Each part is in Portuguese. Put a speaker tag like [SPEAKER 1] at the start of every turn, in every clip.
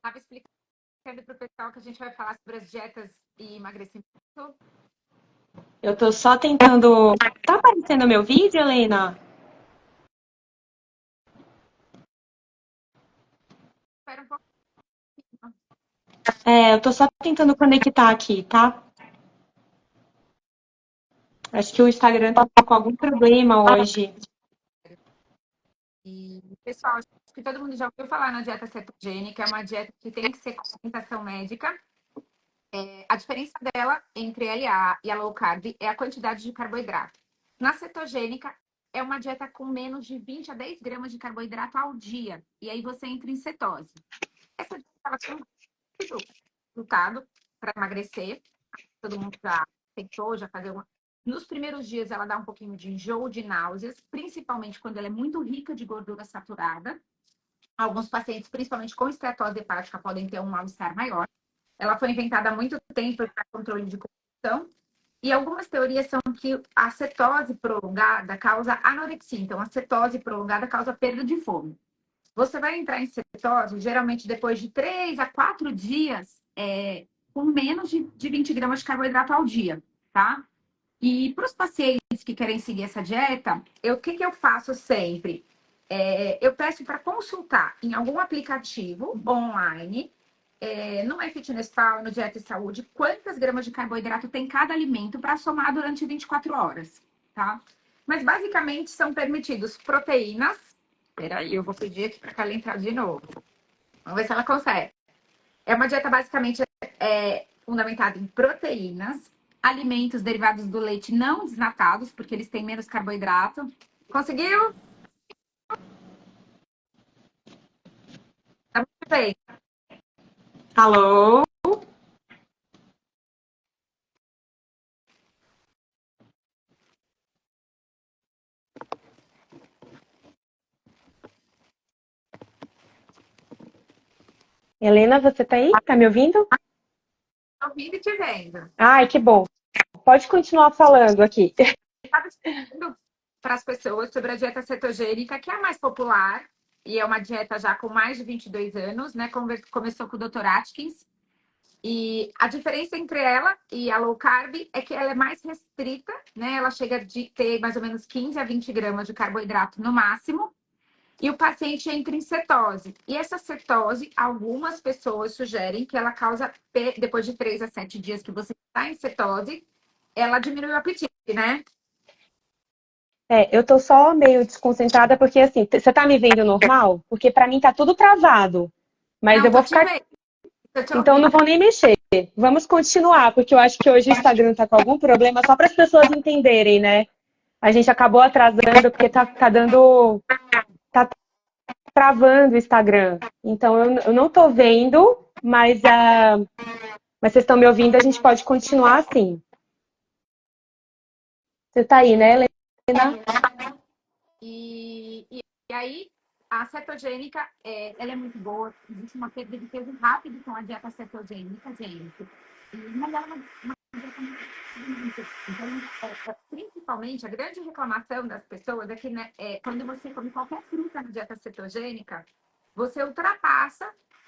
[SPEAKER 1] Estava explicando para o pessoal que a gente vai falar sobre as dietas e emagrecimento.
[SPEAKER 2] Eu tô só tentando. Tá aparecendo meu vídeo, Helena?
[SPEAKER 1] Espera um pouco.
[SPEAKER 2] É, eu tô só tentando conectar aqui, tá? Acho que o Instagram tá com algum problema hoje.
[SPEAKER 1] E, pessoal, acho que todo mundo já ouviu falar na dieta cetogênica. É uma dieta que tem que ser com orientação médica. A diferença dela entre LA e a low carb é a quantidade de carboidrato. Na cetogênica, é uma dieta com menos de 20 a 10 gramas de carboidrato ao dia. E aí você entra em cetose. Essa dieta ela tem muito resultado para emagrecer. Todo mundo já tentou, já fazer uma. Nos primeiros dias, ela dá um pouquinho de enjoo, de náuseas, principalmente quando ela é muito rica de gordura saturada. Alguns pacientes, principalmente com esteatose hepática, podem ter um mal-estar maior. Ela foi inventada há muito tempo para controle de compulsão. E algumas teorias são que a cetose prolongada causa anorexia. Então, a cetose prolongada causa perda de fome. Você vai entrar em cetose, geralmente depois de 3 a 4 dias, com menos de 20 gramas de carboidrato ao dia, tá? E para os pacientes que querem seguir essa dieta, o que eu faço sempre? Eu peço para consultar em algum aplicativo online, no MyFitnessPal, no Dieta e Saúde, quantas gramas de carboidrato tem cada alimento para somar durante 24 horas, tá? Mas basicamente são permitidos proteínas. Peraí, eu vou pedir aqui para ela entrar de novo. Vamos ver se ela consegue. É uma dieta basicamente fundamentada em proteínas, alimentos derivados do leite não desnatados, porque eles têm menos carboidrato. Conseguiu? Tá muito bem.
[SPEAKER 2] Alô? Helena, você tá aí? Tá me ouvindo?
[SPEAKER 1] Tô ouvindo e te vendo.
[SPEAKER 2] Ai, que bom. Pode continuar falando aqui.
[SPEAKER 1] Estava explicando para as pessoas sobre a dieta cetogênica, que é a mais popular, e é uma dieta já com mais de 22 anos, né? Começou com o Dr. Atkins. E a diferença entre ela e a low carb é que ela é mais restrita, né? Ela chega a ter mais ou menos 15 a 20 gramas de carboidrato no máximo. E o paciente entra em cetose. E essa cetose, algumas pessoas sugerem que ela causa, depois de 3 a 7 dias que você está em cetose, ela diminui o apetite, né?
[SPEAKER 2] Eu tô só meio desconcentrada porque assim, você tá me vendo normal? Porque pra mim tá tudo travado. Mas
[SPEAKER 1] Não,
[SPEAKER 2] eu
[SPEAKER 1] tô
[SPEAKER 2] vou
[SPEAKER 1] te
[SPEAKER 2] ficar.
[SPEAKER 1] vendo, tô te
[SPEAKER 2] Então eu não
[SPEAKER 1] ouvindo.
[SPEAKER 2] vou nem mexer. Vamos continuar, porque eu acho que hoje o Instagram tá com algum problema, só para as pessoas entenderem, né? A gente acabou atrasando porque tá dando. Tá travando o Instagram. Então eu não tô vendo, mas vocês estão me ouvindo, a gente pode continuar assim. Você tá aí, né, Helena?
[SPEAKER 1] E aí, a cetogênica, ela é muito boa. Existe uma perda de peso rápido com a dieta cetogênica, gente. Mas ela é uma dieta muito. Então, principalmente, a grande reclamação das pessoas é que, né, quando você come qualquer fruta na dieta cetogênica, você ultrapassa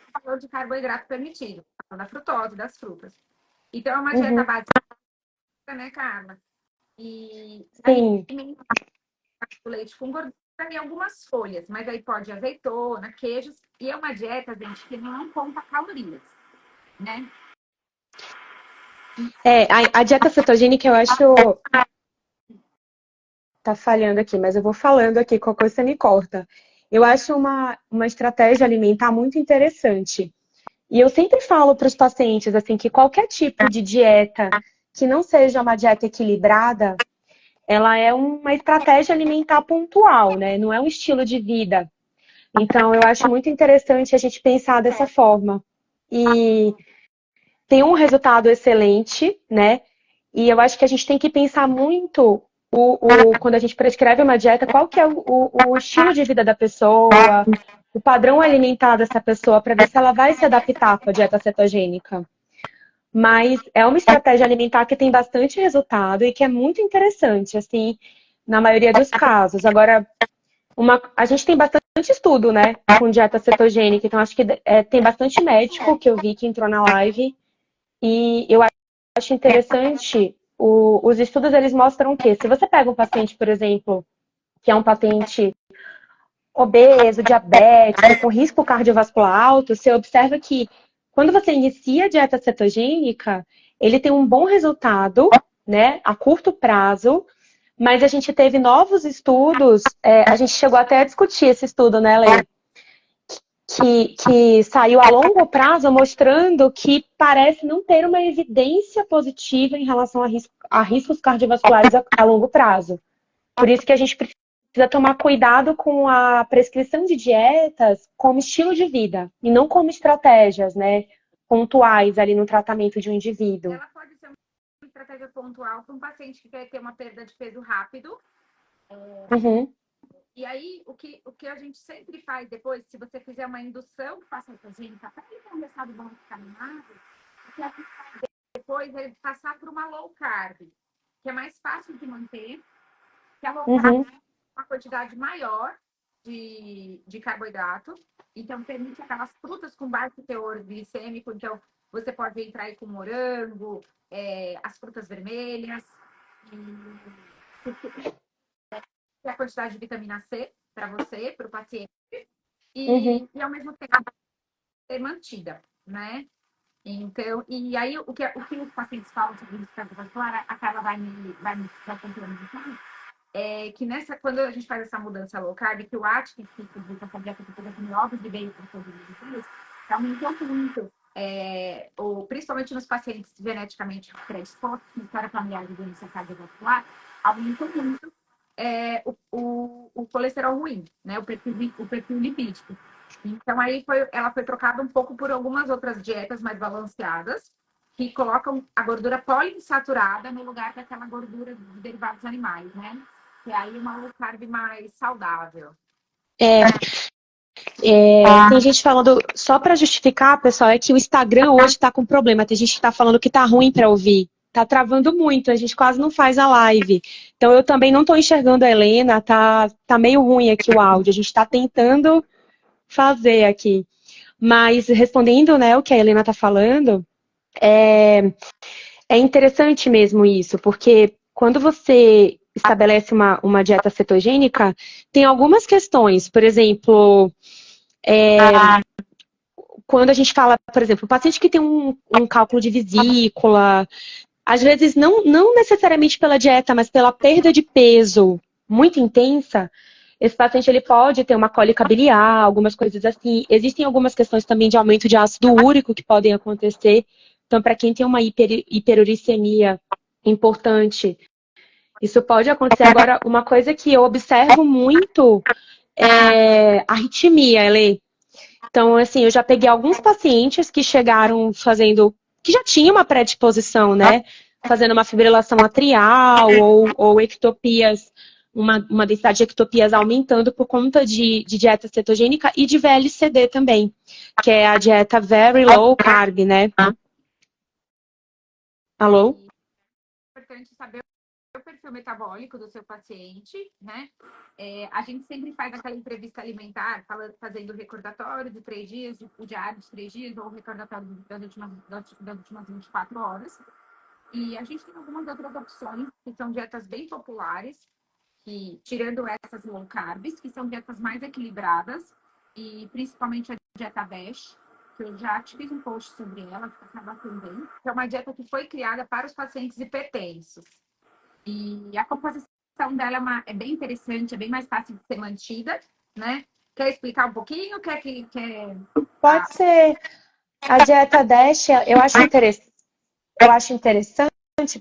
[SPEAKER 1] o valor de carboidrato permitido, da frutose, das frutas. Então, é uma dieta
[SPEAKER 2] Uhum,
[SPEAKER 1] básica, né, Carla? E
[SPEAKER 2] sim.
[SPEAKER 1] alimenta o leite com gordura e algumas folhas, mas aí pode azeitona, queijos, e é uma dieta, gente, que não conta calorias, né?
[SPEAKER 2] A dieta cetogênica eu acho. Tá falhando aqui, mas eu vou falando aqui, qualquer coisa você me corta. Eu acho uma estratégia alimentar muito interessante. E eu sempre falo para os pacientes assim que qualquer tipo de dieta que não seja uma dieta equilibrada, ela é uma estratégia alimentar pontual, né? Não é um estilo de vida. Então, eu acho muito interessante a gente pensar dessa forma. E tem um resultado excelente, né? E eu acho que a gente tem que pensar muito quando a gente prescreve uma dieta, qual que é o estilo de vida da pessoa, o padrão alimentar dessa pessoa, para ver se ela vai se adaptar com a dieta cetogênica. Mas é uma estratégia alimentar que tem bastante resultado e que é muito interessante, assim, na maioria dos casos. Agora, a gente tem bastante bastante estudo, né, com dieta cetogênica. Então, acho que tem bastante médico que eu vi que entrou na live. E eu acho interessante, os estudos, eles mostram que se você pega um paciente, por exemplo, que é um paciente obeso, diabético, com risco cardiovascular alto, você observa que quando você inicia a dieta cetogênica, ele tem um bom resultado, né, a curto prazo, mas a gente teve novos estudos, a gente chegou até a discutir esse estudo, né, Lê? Que saiu a longo prazo mostrando que parece não ter uma evidência positiva em relação a riscos cardiovasculares a longo prazo. Por isso que a gente precisa tomar cuidado com a prescrição de dietas como estilo de vida e não como estratégias, né, pontuais ali no tratamento de um indivíduo.
[SPEAKER 1] Ela pode ser uma estratégia pontual para um paciente que quer ter uma perda de peso rápido.
[SPEAKER 2] Uhum.
[SPEAKER 1] E aí, o que a gente sempre faz depois, se você fizer uma indução cetogênica para ele ter um resultado bom caminhado, o que a gente faz depois é passar por uma low carb, que é mais fácil de manter, que a low carb tem uma quantidade maior de carboidrato, então permite aquelas frutas com baixo teor glicêmico, então você pode entrar aí com morango, as frutas vermelhas, a quantidade de vitamina C para você, para o paciente, e ao mesmo tempo ser mantida, né? Então, e aí o que os pacientes falam sobre isso cardiovascular, a Carla vai me contando é que quando a gente faz essa mudança low carb, que o Atkins, que publica essa dieta que comer ovos de bacon todos os dias, aumentou muito, principalmente nos pacientes geneticamente predispostos, com história familiar de doença cardiovascular, aumentou muito o colesterol ruim, né? O perfil lipídico. Então, aí ela foi trocada um pouco por algumas outras dietas mais balanceadas, que colocam a gordura poliinsaturada no lugar daquela gordura de derivados animais, né? Que aí é uma low carb mais saudável.
[SPEAKER 2] Tem gente falando, só para justificar, pessoal, é que o Instagram hoje tá com problema. Tem gente que tá falando que tá ruim para ouvir. Tá travando muito, a gente quase não faz a live. Então eu também não tô enxergando a Helena, tá meio ruim aqui o áudio. A gente tá tentando fazer aqui. Mas respondendo, né, o que a Helena tá falando, é interessante mesmo isso, porque quando você estabelece uma dieta cetogênica, tem algumas questões. Por exemplo, quando a gente fala, por exemplo, o paciente que tem um cálculo de vesícula, às vezes não necessariamente pela dieta, mas pela perda de peso muito intensa, esse paciente ele pode ter uma cólica biliar, algumas coisas assim. Existem algumas questões também de aumento de ácido úrico que podem acontecer. Então, para quem tem uma hiperuricemia importante, isso pode acontecer. Agora, uma coisa que eu observo muito é arritmia, Ele. Então, assim, eu já peguei alguns pacientes que chegaram que já tinham uma predisposição, né? Fazendo uma fibrilação atrial ou ectopias, uma densidade de ectopias aumentando por conta de dieta cetogênica e de VLCD também, que é a dieta Very Low Carb, né? Alô?
[SPEAKER 1] É importante saber o perfil metabólico do seu paciente, né? A gente sempre faz aquela entrevista alimentar, fazendo o recordatório de 3 dias, o diário de 3 dias, ou o recordatório das últimas 24 horas. E a gente tem algumas outras opções, que são dietas bem populares, que, tirando essas low carbs, que são dietas mais equilibradas, e principalmente a dieta BESH, que eu já te fiz um post sobre ela, que acaba também, que é uma dieta que foi criada para os pacientes hipertensos. E a composição dela é bem interessante, é bem mais fácil de ser mantida, né? Quer explicar um pouquinho?
[SPEAKER 2] Pode ser. A dieta DASH, eu acho interessante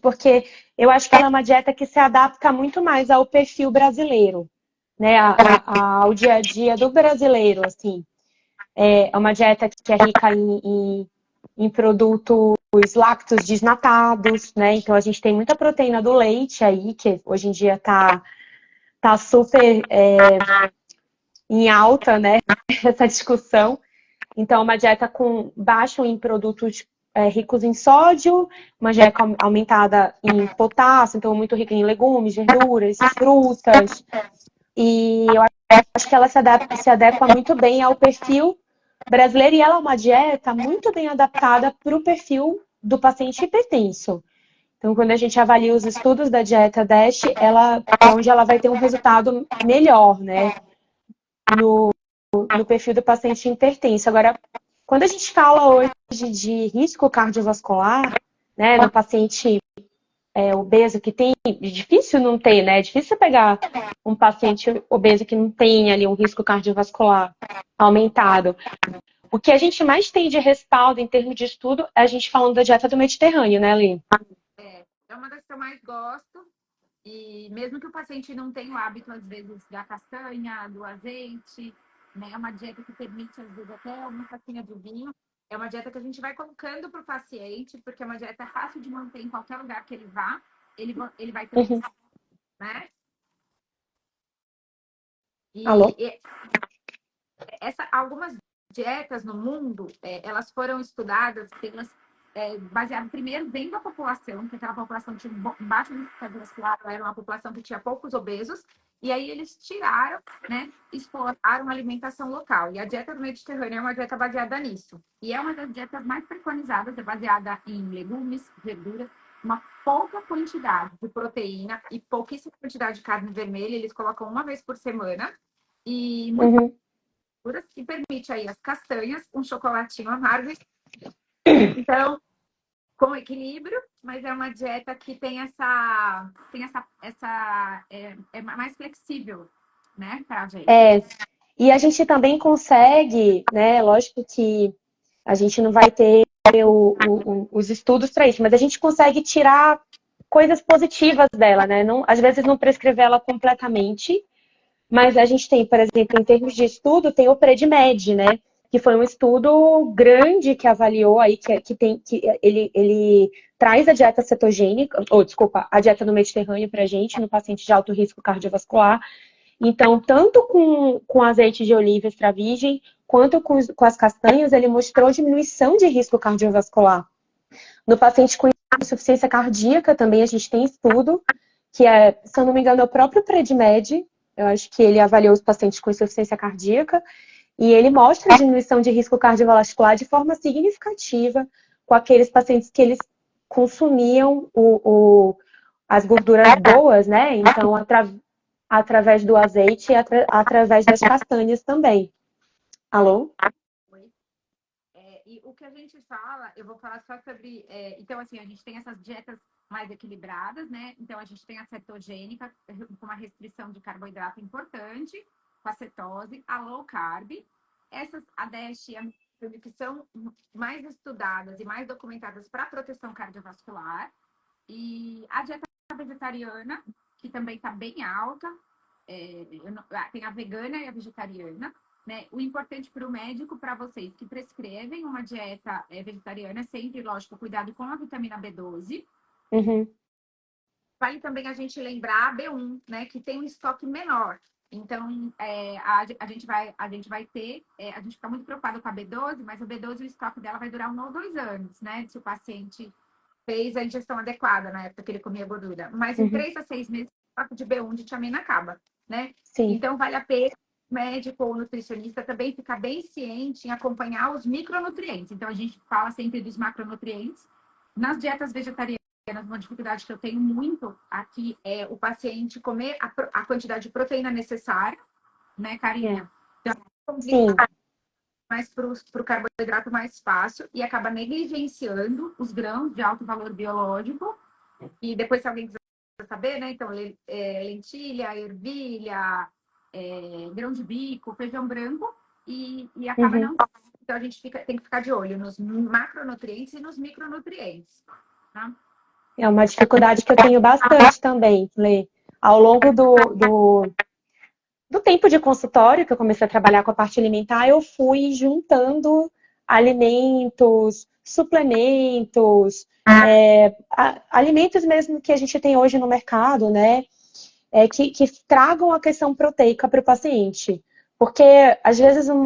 [SPEAKER 2] porque eu acho que ela é uma dieta que se adapta muito mais ao perfil brasileiro, né? Ao dia a dia do brasileiro, assim. É uma dieta que é rica em produtos lácteos desnatados, né? Então a gente tem muita proteína do leite aí, que hoje em dia tá super em alta, né? Essa discussão. Então, uma dieta baixo em produtos ricos em sódio, uma dieta aumentada em potássio, então muito rica em legumes, verduras, frutas. E eu acho que ela se adequa muito bem ao perfil brasileiro e ela é uma dieta muito bem adaptada para o perfil do paciente hipertenso. Então, quando a gente avalia os estudos da dieta DASH, ela é onde ela vai ter um resultado melhor, né, no perfil do paciente hipertenso. Agora, quando a gente fala hoje de risco cardiovascular, né, no paciente obeso que tem, difícil não ter, né? É difícil pegar um paciente obeso que não tem ali um risco cardiovascular aumentado. O que a gente mais tem de respaldo em termos de estudo é a gente falando da dieta do Mediterrâneo, né, Lê?
[SPEAKER 1] É uma das que eu mais gosto. E mesmo que o paciente não tenha o hábito, às vezes, da castanha, do azeite, né? É uma dieta que permite, às vezes, até uma tacinha de vinho. É uma dieta que a gente vai colocando para o paciente, porque é uma dieta fácil de manter em qualquer lugar que ele vá. Ele vai ter,
[SPEAKER 2] Uhum.
[SPEAKER 1] né?
[SPEAKER 2] Alô?
[SPEAKER 1] E algumas dietas no mundo, elas foram estudadas baseado primeiro dentro da população, que aquela população tinha baixo risco cardiovascular, era uma população que tinha poucos obesos, e aí eles tiraram, né, exploraram a alimentação local. E a dieta do Mediterrâneo é uma dieta baseada nisso. E é uma das dietas mais preconizadas, é baseada em legumes, verduras, uma pouca quantidade de proteína e pouquíssima quantidade de carne vermelha, eles colocam uma vez por semana, e muito
[SPEAKER 2] Uhum.
[SPEAKER 1] que permite aí as castanhas, um chocolatinho amargo. Então, com equilíbrio, mas é uma dieta que tem é mais flexível, né, pra gente.
[SPEAKER 2] E a gente também consegue, né? Lógico que a gente não vai ter os estudos para isso, mas a gente consegue tirar coisas positivas dela, né? Não, às vezes não prescrever ela completamente, mas a gente tem, por exemplo, em termos de estudo, tem o PREDIMED, né? Que foi um estudo grande que avaliou aí, ele traz a dieta cetogênica, ou desculpa, a dieta do Mediterrâneo para a gente, no paciente de alto risco cardiovascular. Então, tanto com azeite de oliva extra virgem, quanto com as castanhas, ele mostrou diminuição de risco cardiovascular. No paciente com insuficiência cardíaca, também a gente tem estudo, que é, se eu não me engano, é o próprio PREDIMED, eu acho que ele avaliou os pacientes com insuficiência cardíaca, e ele mostra a diminuição de risco cardiovascular de forma significativa com aqueles pacientes que eles consumiam as gorduras boas, né? Então, através do azeite e através das castanhas também. Alô?
[SPEAKER 1] E o que a gente fala, eu vou falar só sobre. Então, assim, a gente tem essas dietas mais equilibradas, né? Então, a gente tem a cetogênica, com uma restrição de carboidrato importante, com a cetose, a low carb. Essas, a DASH e a MIB, que são mais estudadas e mais documentadas para proteção cardiovascular. E a dieta vegetariana, que também está bem alta. Tem a vegana e a vegetariana. Né? O importante para o médico, para vocês que prescrevem uma dieta vegetariana, sempre, lógico, cuidado com a vitamina B12.
[SPEAKER 2] Uhum.
[SPEAKER 1] Vale também a gente lembrar a B1, né? Que tem um estoque menor. Então, a gente vai ter, a gente fica muito preocupado com a B12, mas a B12, o estoque dela vai durar 1 ou 2 anos, né? Se o paciente fez a ingestão adequada na época que ele comia gordura. Mas em 3 a 6 meses, o estoque de B1 de tiamina acaba, né?
[SPEAKER 2] Sim.
[SPEAKER 1] Então, vale a pena o médico ou nutricionista também ficar bem ciente em acompanhar os micronutrientes. Então, a gente fala sempre dos macronutrientes. Nas dietas vegetarianas, uma dificuldade que eu tenho muito aqui é o paciente comer a quantidade de proteína necessária, né, Karina? Então,
[SPEAKER 2] Sim.
[SPEAKER 1] mais para o carboidrato mais fácil e acaba negligenciando os grãos de alto valor biológico. E depois, se alguém quiser saber, né? Então, lentilha, ervilha, grão de bico, feijão branco e acaba não. Então, a gente tem que ficar de olho nos macronutrientes e nos micronutrientes. Tá?
[SPEAKER 2] É uma dificuldade que eu tenho bastante também, Lê. Ao longo do tempo de consultório, que eu comecei a trabalhar com a parte alimentar, eu fui juntando alimentos, suplementos, alimentos mesmo que a gente tem hoje no mercado, né? Que tragam a questão proteica para o paciente. Porque, às vezes, um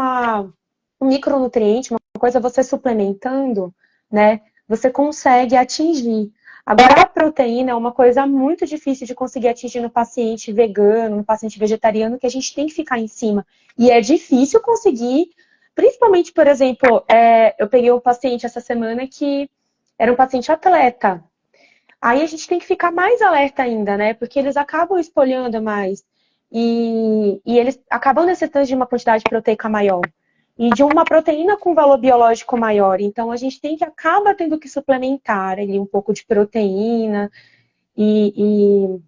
[SPEAKER 2] micronutriente, uma coisa você suplementando, né? Você consegue atingir. Agora, a proteína é uma coisa muito difícil de conseguir atingir no paciente vegano, no paciente vegetariano, que a gente tem que ficar em cima. E é difícil conseguir, principalmente, por exemplo, eu peguei um paciente essa semana que era um paciente atleta. Aí a gente tem que ficar mais alerta ainda, né? Porque eles acabam espolhando mais. E eles acabam necessitando de uma quantidade proteica maior. E de uma proteína com valor biológico maior. Então a gente acaba tendo que suplementar ali um pouco de proteína. E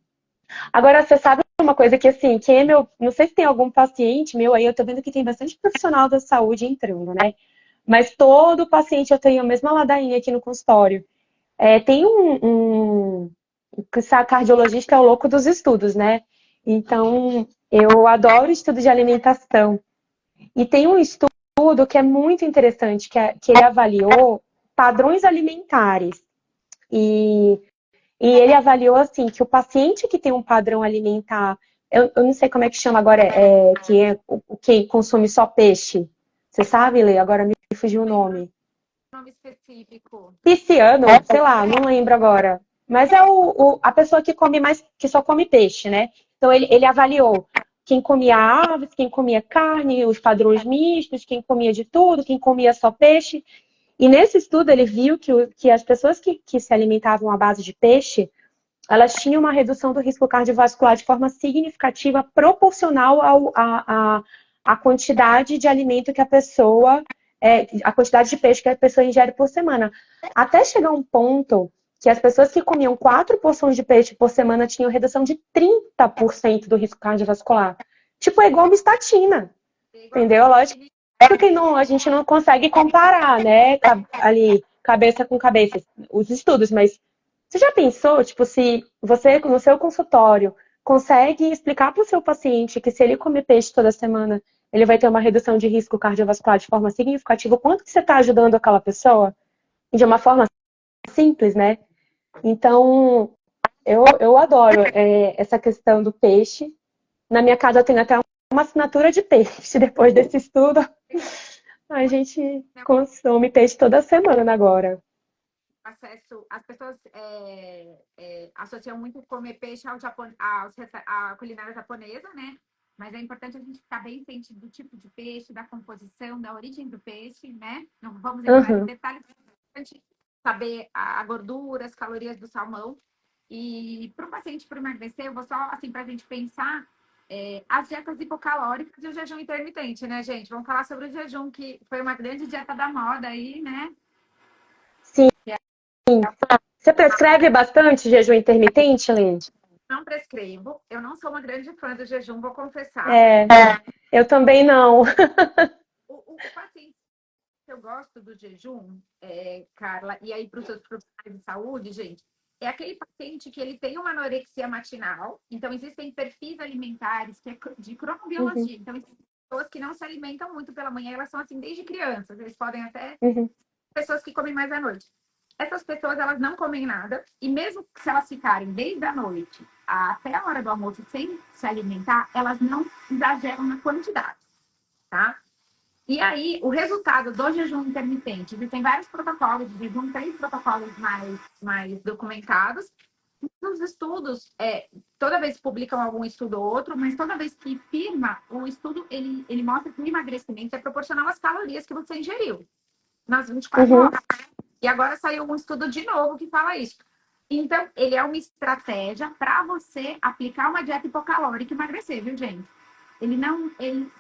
[SPEAKER 2] agora você sabe uma coisa que assim, que é meu, não sei se tem algum paciente meu aí, eu tô vendo que tem bastante profissional da saúde entrando, né? Mas todo paciente eu tenho a mesma ladainha aqui no consultório. Tem que ser cardiologista é o louco dos estudos, né? Então, eu adoro estudo de alimentação. E tem um estudo que é muito interessante, que ele avaliou padrões alimentares. E, e ele avaliou, assim, que o paciente que tem um padrão alimentar, eu não sei como é que chama agora, que é o que consome só peixe. Você sabe, Lê? Agora me fugiu o nome.
[SPEAKER 1] Nome específico.
[SPEAKER 2] Pisciano, sei lá, não lembro agora. Mas é a pessoa que come mais, que só come peixe, né? Então ele avaliou quem comia aves, quem comia carne, os padrões mistos, quem comia de tudo, quem comia só peixe. E nesse estudo ele viu que as pessoas que se alimentavam à base de peixe, elas tinham uma redução do risco cardiovascular de forma significativa, proporcional à quantidade de alimento que a pessoa, a quantidade de peixe que a pessoa ingere por semana. Até chegar um ponto que as pessoas que comiam 4 porções de peixe por semana tinham redução de 30% do risco cardiovascular. Tipo, é igual uma estatina, entendeu? Lógico que não, a gente não consegue comparar, né? Ali, cabeça com cabeça, os estudos, mas você já pensou, tipo, se você, no seu consultório, consegue explicar para o seu paciente que se ele comer peixe toda semana, ele vai ter uma redução de risco cardiovascular de forma significativa, o quanto que você está ajudando aquela pessoa? E de uma forma simples, né? Então, eu adoro essa questão do peixe. Na minha casa eu tenho até uma assinatura de peixe depois desse estudo. A gente consome peixe toda semana agora.
[SPEAKER 1] Acesso, as pessoas associam muito comer peixe à culinária japonesa, né? Mas é importante a gente ficar bem ciente do tipo de peixe, da composição, da origem do peixe, né? Não vamos entrar em detalhes, mas é importante saber a gordura, as calorias do salmão. E para o paciente para emagrecer, eu vou só, assim, para a gente pensar, as dietas hipocalóricas e o jejum intermitente, né, gente? Vamos falar sobre o jejum, que foi uma grande dieta da moda aí, né?
[SPEAKER 2] Sim. Você prescreve bastante jejum intermitente, Lê?
[SPEAKER 1] Não prescrevo. Eu não sou uma grande fã do jejum, vou confessar.
[SPEAKER 2] É, eu também não.
[SPEAKER 1] O paciente que eu gosto do jejum, Carla, e aí para os seus profissionais de saúde, gente, é aquele paciente que ele tem uma anorexia matinal. Então, existem perfis alimentares que é de
[SPEAKER 2] Uhum,
[SPEAKER 1] cronobiologia. Então, existem pessoas que não se alimentam muito pela manhã, elas são assim desde crianças. Eles podem até
[SPEAKER 2] uhum,
[SPEAKER 1] pessoas que comem mais à noite. Essas pessoas, elas não comem nada, e mesmo se elas ficarem desde a noite até a hora do almoço sem se alimentar, elas não exageram na quantidade, tá? E aí, o resultado do jejum intermitente, existem vários protocolos de jejum, 3 protocolos mais documentados. Nos estudos, toda vez que publicam algum estudo ou outro, mas toda vez que firma, o estudo, ele mostra que o emagrecimento é proporcional às calorias que você ingeriu nas 24
[SPEAKER 2] uhum,
[SPEAKER 1] horas. E agora saiu um estudo de novo que fala isso. Então, ele é uma estratégia para você aplicar uma dieta hipocalórica e emagrecer, viu, gente? Ele não.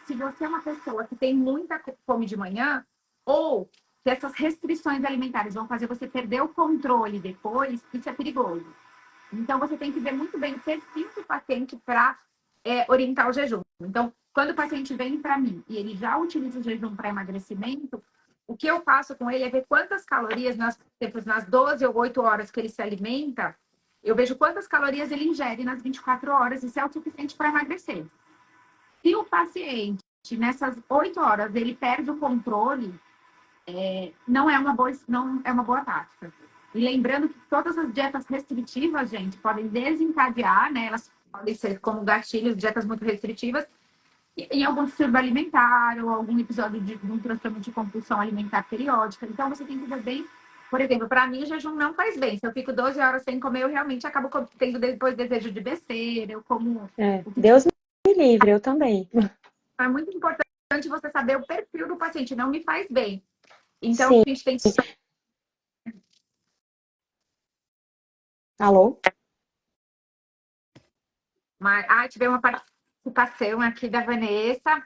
[SPEAKER 1] Se você é uma pessoa que tem muita fome de manhã, ou que essas restrições alimentares vão fazer você perder o controle depois, isso é perigoso. Então, você tem que ver muito bem o perfil do paciente para orientar o jejum. Então, quando o paciente vem para mim e ele já utiliza o jejum para emagrecimento, o que eu faço com ele é ver quantas calorias, nas 12 ou 8 horas que ele se alimenta, eu vejo quantas calorias ele ingere nas 24 horas, isso é o suficiente para emagrecer. Se o paciente, nessas 8 horas, ele perde o controle, não é uma boa tática. E lembrando que todas as dietas restritivas, gente, podem desencadear, né? Elas podem ser como gatilhos, dietas muito restritivas, em algum distúrbio alimentar ou algum episódio de um transtorno de compulsão alimentar periódica. Então, você tem que ver bem Por exemplo, para mim, o jejum não faz bem. Se eu fico 12 horas sem comer, eu realmente acabo tendo depois desejo de besteira. Eu como o que
[SPEAKER 2] Deus me livre, eu também.
[SPEAKER 1] é muito importante você saber o perfil do paciente. Não me faz bem. Então,
[SPEAKER 2] Sim.
[SPEAKER 1] a gente tem.
[SPEAKER 2] Alô?
[SPEAKER 1] Tivemos uma participação aqui da Vanessa.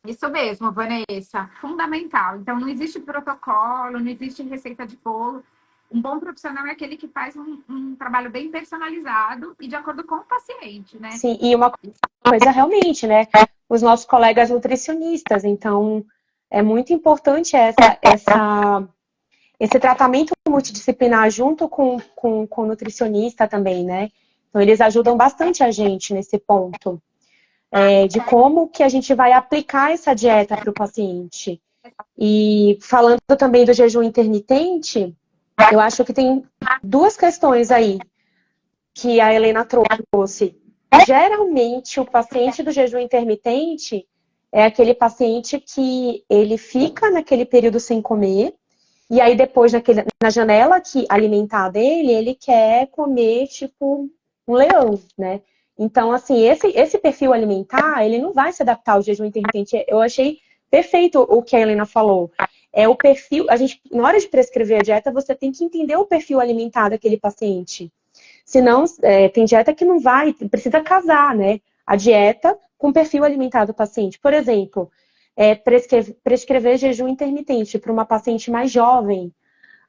[SPEAKER 1] Isso mesmo, Vanessa. Fundamental. Então, não existe protocolo, não existe receita de bolo. Um bom profissional é aquele que faz um trabalho bem personalizado e de acordo com o paciente, né?
[SPEAKER 2] Sim, e uma coisa realmente, né? Os nossos colegas nutricionistas, então é muito importante esse tratamento multidisciplinar junto com o nutricionista também, né? Então eles ajudam bastante a gente nesse ponto, de como que a gente vai aplicar essa dieta para o paciente. E falando também do jejum intermitente, eu acho que tem duas questões aí que a Helena trouxe. Geralmente, o paciente do jejum intermitente é aquele paciente que ele fica naquele período sem comer, e aí depois, na janela alimentar dele, ele quer comer tipo um leão, né? Então, assim, esse perfil alimentar, ele não vai se adaptar ao jejum intermitente. Eu achei perfeito o que a Helena falou. É o perfil, na hora de prescrever a dieta, você tem que entender o perfil alimentar daquele paciente. Senão, tem dieta que não vai, precisa casar, né? A dieta com o perfil alimentar do paciente. Por exemplo, prescrever jejum intermitente para uma paciente mais jovem,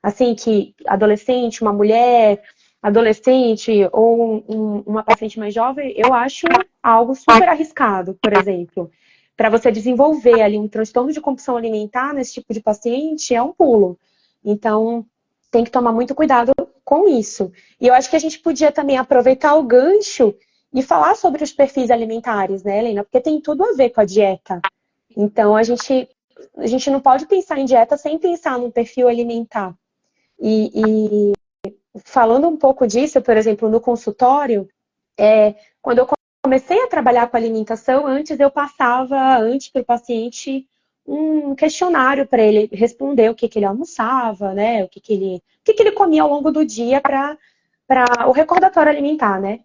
[SPEAKER 2] assim, que adolescente, uma mulher adolescente ou uma paciente mais jovem, eu acho algo super arriscado, por exemplo. Para você desenvolver ali um transtorno de compulsão alimentar nesse tipo de paciente, é um pulo. Então, tem que tomar muito cuidado com isso. E eu acho que a gente podia também aproveitar o gancho e falar sobre os perfis alimentares, né, Helena? Porque tem tudo a ver com a dieta. Então, a gente não pode pensar em dieta sem pensar no perfil alimentar. E falando um pouco disso, por exemplo, no consultório, quando eu comecei a trabalhar com alimentação, antes eu passava para o paciente um questionário para ele responder o que ele almoçava, né? O que ele comia ao longo do dia para o recordatório alimentar, né?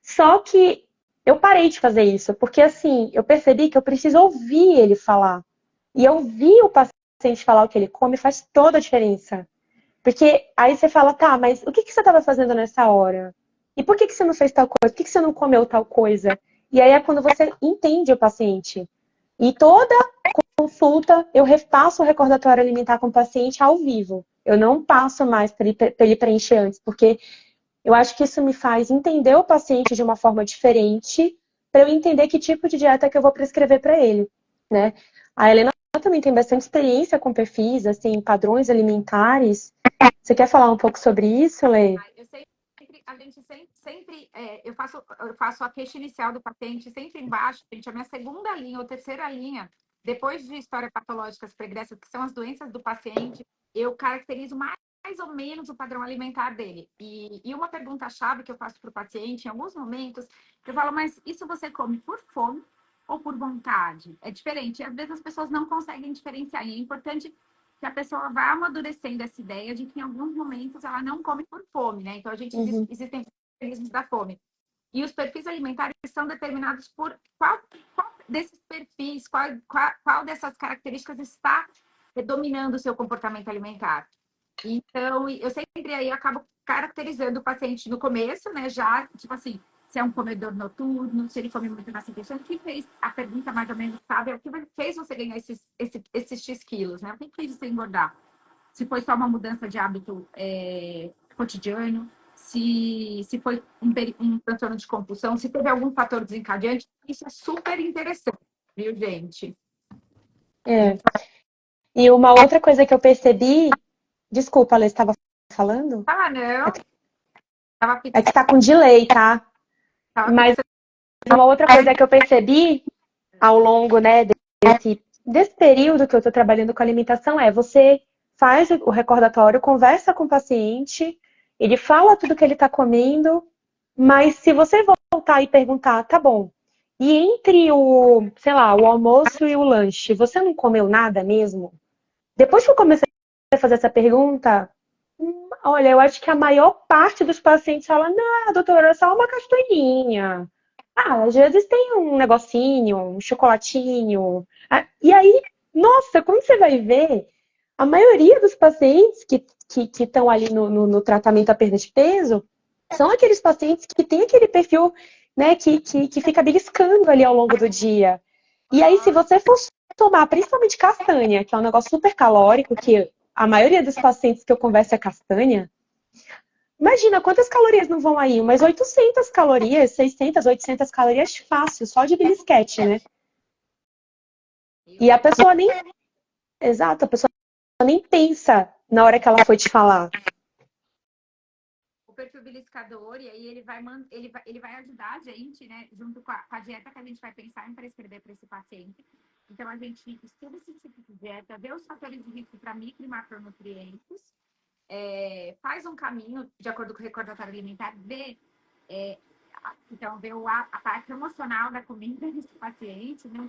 [SPEAKER 2] Só que eu parei de fazer isso, porque assim, eu percebi que eu preciso ouvir ele falar. E ouvir o paciente falar o que ele come faz toda a diferença. Porque aí você fala, tá, mas o que você estava fazendo nessa hora? E por que você não fez tal coisa? Por que você não comeu tal coisa? E aí é quando você entende o paciente. E toda consulta, eu repasso o recordatório alimentar com o paciente ao vivo. Eu não passo mais para ele preencher antes, porque eu acho que isso me faz entender o paciente de uma forma diferente, para eu entender que tipo de dieta que eu vou prescrever para ele, né? A Helena também tem bastante experiência com perfis, assim, padrões alimentares. Você quer falar um pouco sobre isso, Lê?
[SPEAKER 1] A gente sempre eu faço a queixa inicial do paciente sempre embaixo, gente, a minha segunda linha ou terceira linha, depois de história patológicas pregressas, que são as doenças do paciente, eu caracterizo mais ou menos o padrão alimentar dele. E uma pergunta-chave que eu faço para o paciente, em alguns momentos, eu falo, mas isso você come por fome ou por vontade? É diferente. Às vezes as pessoas não conseguem diferenciar. E é importante que a pessoa vá amadurecendo essa ideia de que em alguns momentos ela não come por fome, né? Então,
[SPEAKER 2] Uhum.
[SPEAKER 1] existem mecanismos da fome. E os perfis alimentares são determinados por qual desses perfis, qual dessas características está dominando o seu comportamento alimentar. Então, eu sempre aí acabo caracterizando o paciente no começo, né? Já, tipo assim, se é um comedor noturno, se ele come muito na refeição, o que fez a pergunta mais ou menos, sabe? O que fez você ganhar esses X quilos, né? O que fez você engordar? Se foi só uma mudança de hábito cotidiano, se foi um transtorno de compulsão, se teve algum fator desencadeante, isso é super interessante, viu, gente?
[SPEAKER 2] É. E uma outra coisa que eu percebi, desculpa, Lê, estava falando?
[SPEAKER 1] Ah,
[SPEAKER 2] É
[SPEAKER 1] não,
[SPEAKER 2] que,
[SPEAKER 1] tava
[SPEAKER 2] é que
[SPEAKER 1] fixando,
[SPEAKER 2] tá com delay, tá?
[SPEAKER 1] tava
[SPEAKER 2] Mas
[SPEAKER 1] fixando.
[SPEAKER 2] uma outra coisa que eu percebi ao longo, né, desse período que eu estou trabalhando com alimentação você faz o recordatório, conversa com o paciente, ele fala tudo que ele está comendo, mas se você voltar e perguntar, tá bom, e entre sei lá, o almoço e o lanche, você não comeu nada mesmo? Depois que eu comecei a fazer essa pergunta, Olha, eu acho que a maior parte dos pacientes fala, não, doutora, é só uma castanhinha. Ah, às vezes tem um negocinho, um chocolatinho. Ah, e aí, nossa, quando você vai ver, a maioria dos pacientes que estão ali no tratamento da perda de peso são aqueles pacientes que têm aquele perfil, né, que fica beliscando ali ao longo do dia. E aí, se você for tomar principalmente castanha, que é um negócio super calórico, que a maioria dos pacientes que eu converso é castanha, imagina quantas calorias não vão aí? Umas 800 calorias, 600, 800 calorias fácil, só de belisquete, né? E a pessoa nem, exato, a pessoa nem pensa na hora que ela foi te falar.
[SPEAKER 1] O perfil beliscador, e aí ele vai ajudar a gente, né, junto com a dieta que a gente vai pensar em prescrever para esse paciente. Então, a gente estuda esse tipo de dieta, vê os fatores de risco para micro e macronutrientes, faz um caminho de acordo com o recordatório alimentar, então, vê a parte emocional da comida desse paciente, né?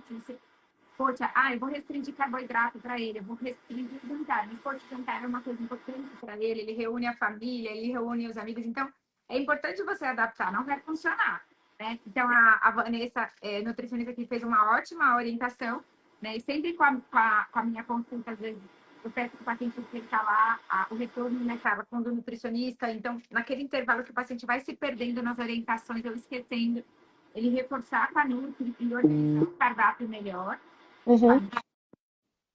[SPEAKER 1] Poxa, eu vou restringir carboidrato para ele, eu vou restringir o jantar. Mas, poxa, o jantar é uma coisa importante para ele, ele reúne a família, ele reúne os amigos. Então, é importante você adaptar, não vai funcionar. Né? Então, a Vanessa, nutricionista, aqui fez uma ótima orientação, né? E sempre com a minha consulta, às vezes, eu peço que o paciente explique lá o retorno, né, cara, com o nutricionista. Então, naquele intervalo que o paciente vai se perdendo nas orientações, ou esquecendo, ele reforçar com a Nutri e organizar o cardápio melhor.
[SPEAKER 2] Uhum.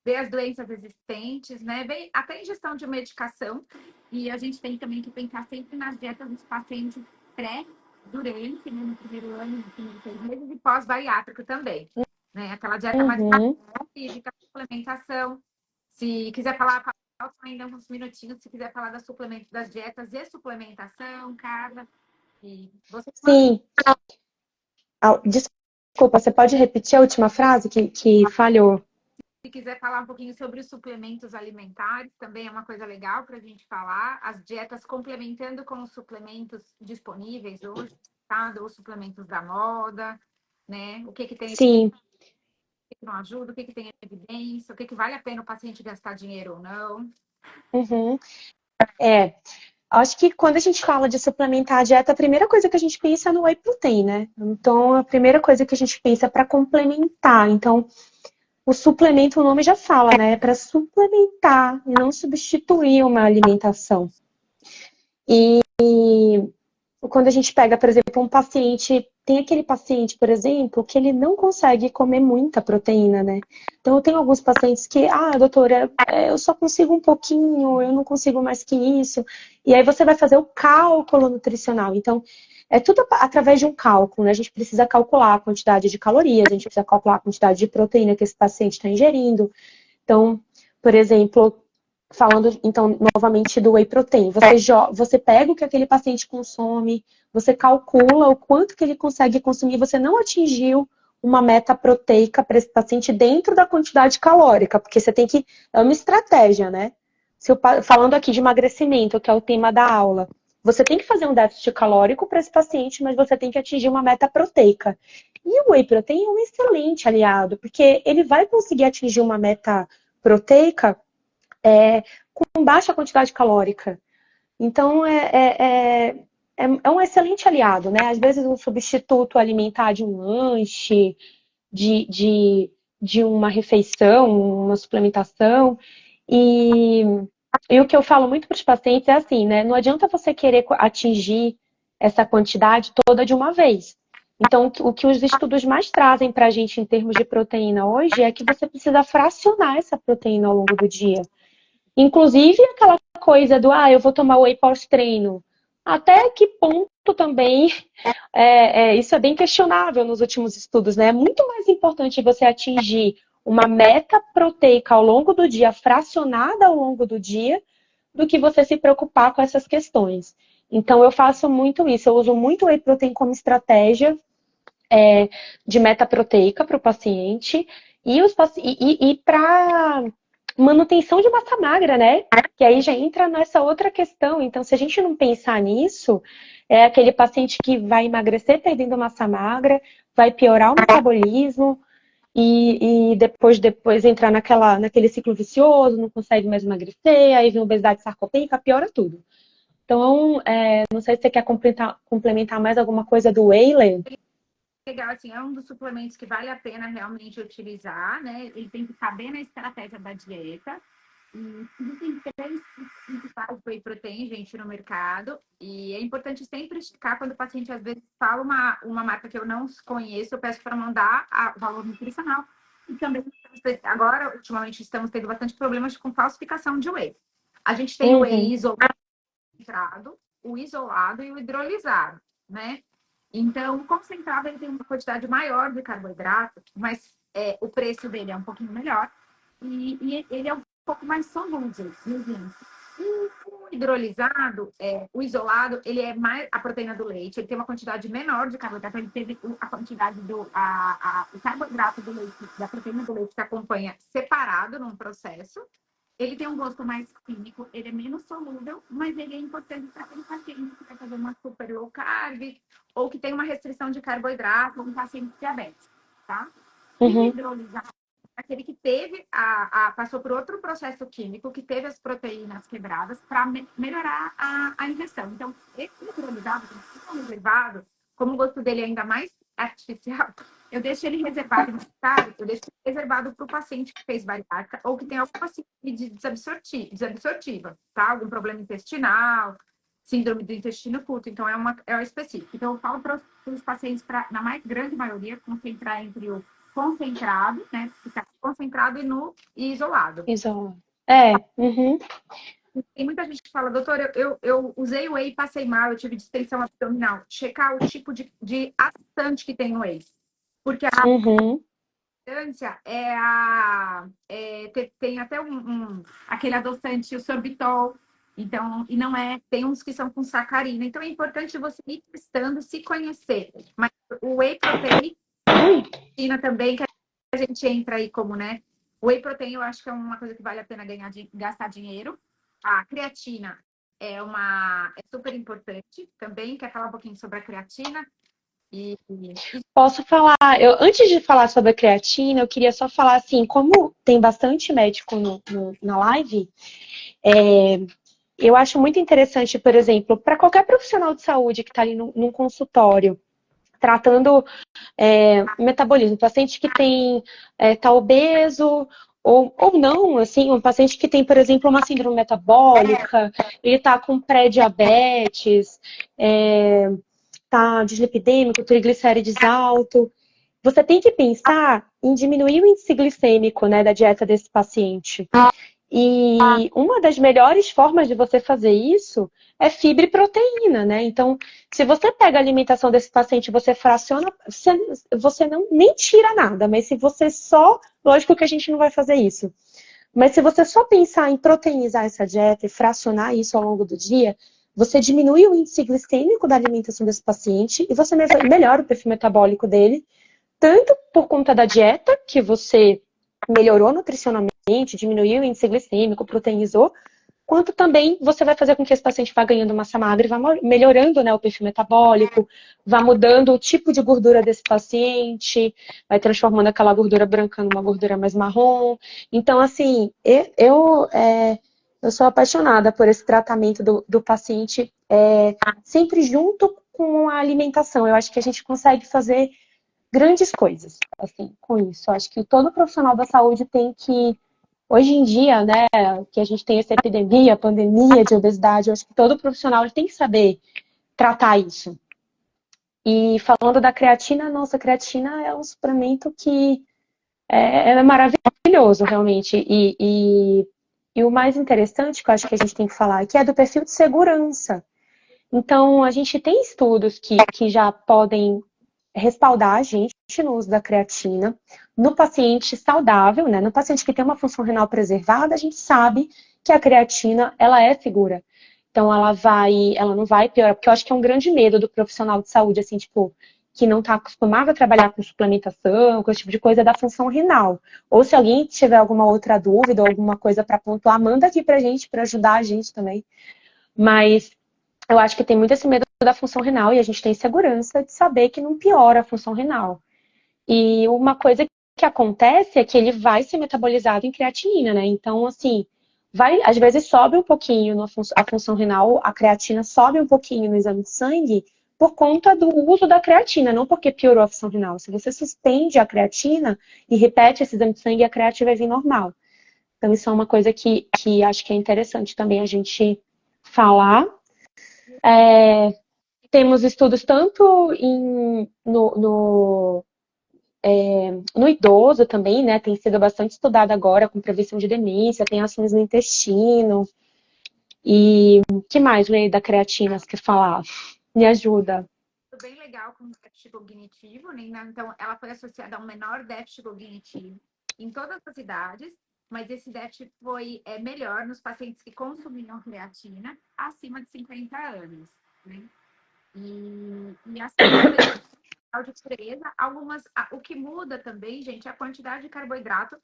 [SPEAKER 1] Ver as doenças existentes, né? Ver até ingestão de medicação. E a gente tem também que pensar sempre nas dietas dos pacientes pré, durante, né, no primeiro ano, no primeiro 6 meses, e pós-bariátrico também. Né? Aquela dieta mais
[SPEAKER 2] Uhum.
[SPEAKER 1] física, suplementação. Se quiser falar, ainda uns minutinhos, se quiser falar das dietas e suplementação, Carla. E você
[SPEAKER 2] Sim. Desculpa, você pode repetir a última frase que falhou?
[SPEAKER 1] Se quiser falar um pouquinho sobre os suplementos alimentares, também é uma coisa legal para a gente falar. As dietas complementando com os suplementos disponíveis hoje, tá? Os suplementos da moda, né? O que tem, o
[SPEAKER 2] Sim.
[SPEAKER 1] que não ajuda, o que tem evidência, o que vale a pena o paciente gastar dinheiro ou não.
[SPEAKER 2] Uhum. Acho que quando a gente fala de suplementar a dieta, a primeira coisa que a gente pensa é no whey protein, né? Então, a primeira coisa que a gente pensa é para complementar. Então, o suplemento, o nome já fala, né? É para suplementar e não substituir uma alimentação. E quando a gente pega, por exemplo, um paciente, tem aquele paciente, por exemplo, que ele não consegue comer muita proteína, né? Então, eu tenho alguns pacientes que, doutora, eu só consigo um pouquinho, eu não consigo mais que isso. E aí você vai fazer o cálculo nutricional. Então, é tudo através de um cálculo, né? A gente precisa calcular a quantidade de calorias, a gente precisa calcular a quantidade de proteína que esse paciente está ingerindo. Então, por exemplo, falando então novamente do whey protein, você pega o que aquele paciente consome, você calcula o quanto que ele consegue consumir, você não atingiu uma meta proteica para esse paciente dentro da quantidade calórica, porque você tem que. É uma estratégia, né? Falando aqui de emagrecimento, que é o tema da aula, você tem que fazer um déficit calórico para esse paciente, mas você tem que atingir uma meta proteica. E o whey protein é um excelente aliado, porque ele vai conseguir atingir uma meta proteica com baixa quantidade calórica. Então, é um excelente aliado, né? Às vezes, um substituto alimentar de um lanche, de uma refeição, uma suplementação. E, e o que eu falo muito para os pacientes é assim, né? Não adianta você querer atingir essa quantidade toda de uma vez. Então, o que os estudos mais trazem para a gente em termos de proteína hoje é que você precisa fracionar essa proteína ao longo do dia. Inclusive aquela coisa do, eu vou tomar whey pós-treino. Até que ponto também isso é bem questionável nos últimos estudos, né? É muito mais importante você atingir uma meta proteica ao longo do dia, fracionada ao longo do dia, do que você se preocupar com essas questões. Então, eu faço muito isso. Eu uso muito whey protein como estratégia de meta proteica para o paciente e para manutenção de massa magra, né? Que aí já entra nessa outra questão. Então, se a gente não pensar nisso, é aquele paciente que vai emagrecer perdendo massa magra, vai piorar o metabolismo e depois entrar naquele ciclo vicioso, não consegue mais emagrecer, aí vem obesidade sarcopênica, piora tudo. Então, não sei se você quer complementar mais alguma coisa do Whey.
[SPEAKER 1] Legal, assim, é um dos suplementos que vale a pena realmente utilizar, né? Ele tem que caber na estratégia da dieta. E existem três principais whey protein, gente, no mercado. E é importante sempre esticar quando o paciente, às vezes, fala uma marca que eu não conheço, eu peço para mandar o valor nutricional. E também, agora, ultimamente, estamos tendo bastante problemas com falsificação de whey. A gente tem o whey concentrado, o isolado e o hidrolisado, né? Então, o concentrado ele tem uma quantidade maior de carboidrato, mas o preço dele é um pouquinho melhor e ele é um pouco mais solúvel, gente. E o hidrolisado, o isolado, ele é mais a proteína do leite, ele tem uma quantidade menor de carboidrato, ele teve a quantidade o carboidrato do leite, da proteína do leite que acompanha separado num processo. Ele tem um gosto mais químico, ele é menos solúvel, mas ele é importante para aquele paciente que quer fazer uma super low carb ou que tem uma restrição de carboidrato, um paciente diabético, tá? E o hidrolisado, aquele que teve passou por outro processo químico, que teve as proteínas quebradas para melhorar a ingestão. Então, esse hidrolisado, que é reservado, como o gosto dele é ainda mais artificial, eu deixo ele reservado no estado, eu deixo ele reservado para o paciente que fez bariátrica ou que tem alguma síndrome desabsortiva, tá? Algum problema intestinal, síndrome do intestino curto. Então, é específico. Então, eu falo para os pacientes, na mais grande maioria, concentrar entre o concentrado, né? Ficar concentrado e isolado.
[SPEAKER 2] Isolado.
[SPEAKER 1] Tem muita gente que fala, doutor, eu usei o whey e passei mal, eu tive distensão abdominal. Checar o tipo de adoçante que tem no whey. Porque a adoçância tem até aquele adoçante, o sorbitol. Então, e não tem uns que são com sacarina. Então, é importante você ir testando, se conhecer. Mas o whey protein também, que a gente entra aí como, né? O whey protein eu acho que é uma coisa que vale a pena gastar dinheiro. A creatina é super importante também. Quer falar um pouquinho sobre a creatina?
[SPEAKER 2] Posso falar, antes de falar sobre a creatina, eu queria só falar assim, como tem bastante médico na live, eu acho muito interessante, por exemplo, para qualquer profissional de saúde que está ali num consultório, tratando metabolismo, paciente que tá obeso ou não, assim, um paciente que tem, por exemplo, uma síndrome metabólica, ele está com pré-diabetes, tá dislipidêmico, triglicérides alto. Você tem que pensar em diminuir o índice glicêmico, né, da dieta desse paciente. E uma das melhores formas de você fazer isso é fibra e proteína, né? Então, se você pega a alimentação desse paciente, você fraciona, você não nem tira nada, mas se você só, lógico que a gente não vai fazer isso. Mas se você só pensar em proteinizar essa dieta e fracionar isso ao longo do dia, você diminui o índice glicêmico da alimentação desse paciente e você melhora o perfil metabólico dele, tanto por conta da dieta, que você melhorou nutricionalmente, diminuiu o índice glicêmico, proteinizou, quanto também você vai fazer com que esse paciente vá ganhando massa magra e vá melhorando, né, o perfil metabólico, vá mudando o tipo de gordura desse paciente, vai transformando aquela gordura branca numa gordura mais marrom. Então, assim, eu sou apaixonada por esse tratamento do paciente sempre junto com a alimentação. Eu acho que a gente consegue fazer grandes coisas, assim, com isso. Eu acho que todo profissional da saúde tem que, hoje em dia, né, que a gente tem essa epidemia, pandemia de obesidade, eu acho que todo profissional ele tem que saber tratar isso. E falando da creatina, nossa, a creatina é um suplemento que é maravilhoso, realmente. E o mais interessante que eu acho que a gente tem que falar aqui é do perfil de segurança. Então, a gente tem estudos que já podem respaldar a gente no uso da creatina. No paciente saudável, né, no paciente que tem uma função renal preservada, a gente sabe que a creatina, ela é segura. Então, ela não vai piorar, porque eu acho que é um grande medo do profissional de saúde, assim, tipo, que não está acostumado a trabalhar com suplementação, com esse tipo de coisa da função renal. Ou se alguém tiver alguma outra dúvida ou alguma coisa para pontuar, manda aqui pra gente, para ajudar a gente também. Mas eu acho que tem muito esse medo da função renal e a gente tem segurança de saber que não piora a função renal. E uma coisa que acontece é que ele vai ser metabolizado em creatinina, né? Então, assim, às vezes sobe um pouquinho a função renal, a creatina sobe um pouquinho no exame de sangue por conta do uso da creatina, não porque piorou a função renal. Se você suspende a creatina e repete esse exame de sangue, a creatina vai vir normal. Então, isso é uma coisa que acho que é interessante também a gente falar. Temos estudos tanto no idoso também, né? Tem sido bastante estudado agora com prevenção de demência, tem ações no intestino. E o que mais, Lei, da creatina, você quer falar? Me ajuda.
[SPEAKER 1] Bem legal com déficit cognitivo, né? Então, ela foi associada a um menor déficit cognitivo em todas as idades, mas esse déficit foi melhor nos pacientes que consumiam creatina acima de 50 anos, né? E assim, de pureza, o que muda também, gente, é a quantidade de carboidrato,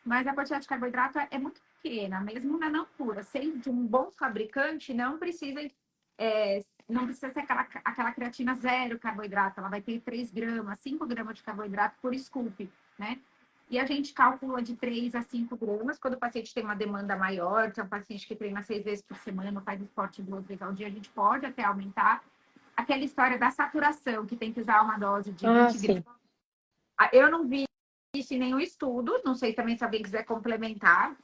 [SPEAKER 1] mas a quantidade de carboidrato é muito pequena, mesmo na não pura. Sendo de um bom fabricante, não precisa ser aquela creatina zero carboidrato, ela vai ter 3 gramas, 5 gramas de carboidrato por scoop, né? E a gente calcula de 3 a 5 gramas quando o paciente tem uma demanda maior, se é um paciente que treina 6 vezes por semana, faz esporte 2 vezes ao dia, a gente pode até aumentar. Aquela história da saturação, que tem que usar uma dose de 20
[SPEAKER 2] Sim.
[SPEAKER 1] gramas. Eu não vi isso em nenhum estudo, não sei também se alguém quiser complementar.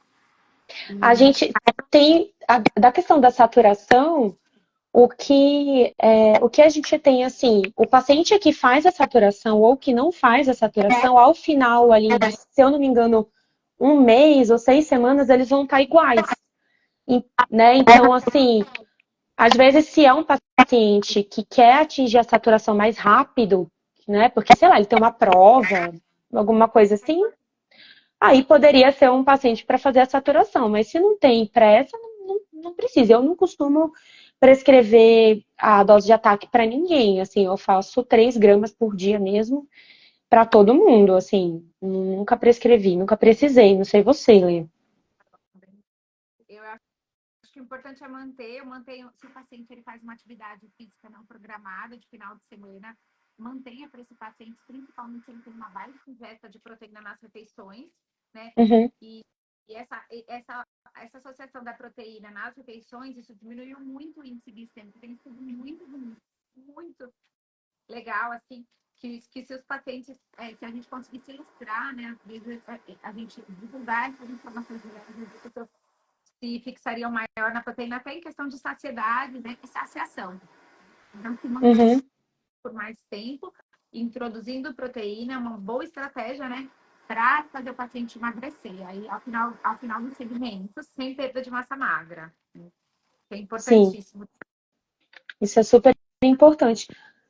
[SPEAKER 2] A gente tem, da questão da saturação, o que a gente tem, assim, o paciente que faz a saturação ou que não faz a saturação, ao final ali, se eu não me engano, um mês ou 6 semanas, eles vão estar iguais. Né? Então, assim, às vezes, se é um paciente que quer atingir a saturação mais rápido, né? Porque, sei lá, ele tem uma prova, alguma coisa assim, aí poderia ser um paciente para fazer a saturação. Mas se não tem pressa, não precisa. Eu não costumo prescrever a dose de ataque para ninguém. Assim, eu faço 3 gramas por dia mesmo para todo mundo. Assim, nunca prescrevi, nunca precisei. Não sei você, Lê.
[SPEAKER 1] Eu acho que o importante é manter, se o paciente ele faz uma atividade física não programada de final de semana, mantenha para esse paciente, principalmente se ele tem uma baixa ingesta de proteína nas refeições, né?
[SPEAKER 2] Uhum,
[SPEAKER 1] E essa associação da proteína nas refeições, isso diminuiu muito o índice glicêmico. Tem sido muito, muito legal, assim, que se os pacientes, se a gente conseguisse ilustrar, né, às vezes a gente divulgar essas informações, as pessoas se fixariam maior na proteína, até em questão de saciedade, né, e saciação. Então, se manter
[SPEAKER 2] uhum.
[SPEAKER 1] por mais tempo, introduzindo proteína, é uma boa estratégia, né, para fazer o paciente emagrecer. Aí, ao final do segmento, sem perda de massa magra. É
[SPEAKER 2] Sim,
[SPEAKER 1] importantíssimo.
[SPEAKER 2] isso é super importante.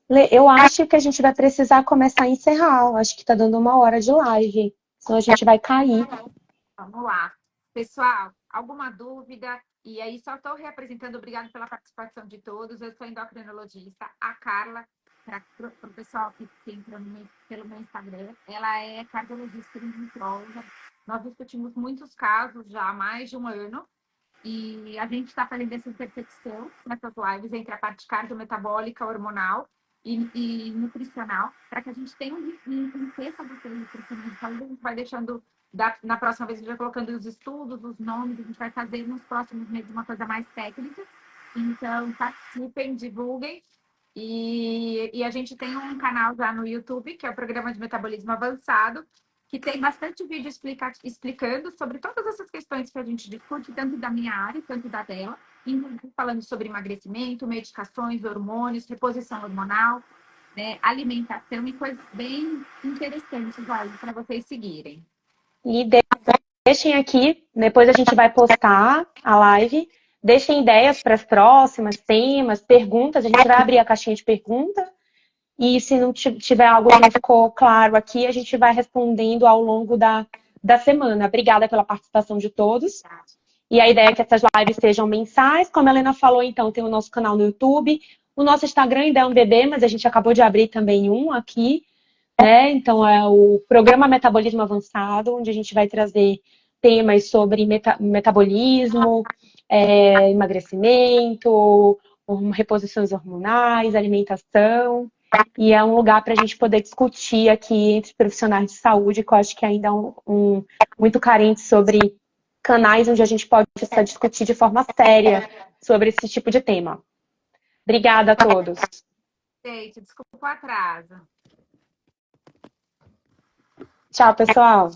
[SPEAKER 2] Lê, eu acho que a gente vai precisar começar a encerrar. Acho que está dando 1 hora de live. Senão a gente vai cair.
[SPEAKER 1] Vamos lá. Pessoal, alguma dúvida? E aí, só estou reapresentando, obrigada pela participação de todos. Eu sou endocrinologista, a Carla, para o pessoal que entra pelo meu Instagram, ela é cardiologista e nutróloga. Nós discutimos muitos casos já há mais de um ano, e a gente está fazendo essa intersecção nessas lives entre a parte cardiometabólica, hormonal e nutricional, para que a gente tenha um texto do nutricional de saúde. A gente vai deixando, na próxima vez, a gente vai colocando os estudos, os nomes, a gente vai fazer nos próximos meses uma coisa mais técnica. Então, participem, divulguem. E a gente tem um canal já no YouTube, que é o Programa de Metabolismo Avançado, que tem bastante vídeo explicando sobre todas essas questões que a gente discute, tanto da minha área quanto da dela, falando sobre emagrecimento, medicações, hormônios, reposição hormonal, né, alimentação e coisas bem interessantes para vocês seguirem.
[SPEAKER 2] E deixem aqui, depois a gente vai postar a live. Deixem ideias para as próximas, temas, perguntas. A gente vai abrir a caixinha de perguntas. E se não tiver algo que não ficou claro aqui, a gente vai respondendo ao longo da semana. Obrigada pela participação de todos. E a ideia é que essas lives sejam mensais. Como a Helena falou, então, tem o nosso canal no YouTube. O nosso Instagram ainda é um bebê, mas a gente acabou de abrir também um aqui. Né? Então, é o Programa Metabolismo Avançado, onde a gente vai trazer temas sobre metabolismo, emagrecimento, reposições hormonais, alimentação. E é um lugar para a gente poder discutir aqui entre profissionais de saúde, que eu acho que ainda é muito carente sobre canais onde a gente pode discutir de forma séria sobre esse tipo de tema. Obrigada a todos.
[SPEAKER 1] Gente, desculpa o atraso.
[SPEAKER 2] Tchau, pessoal.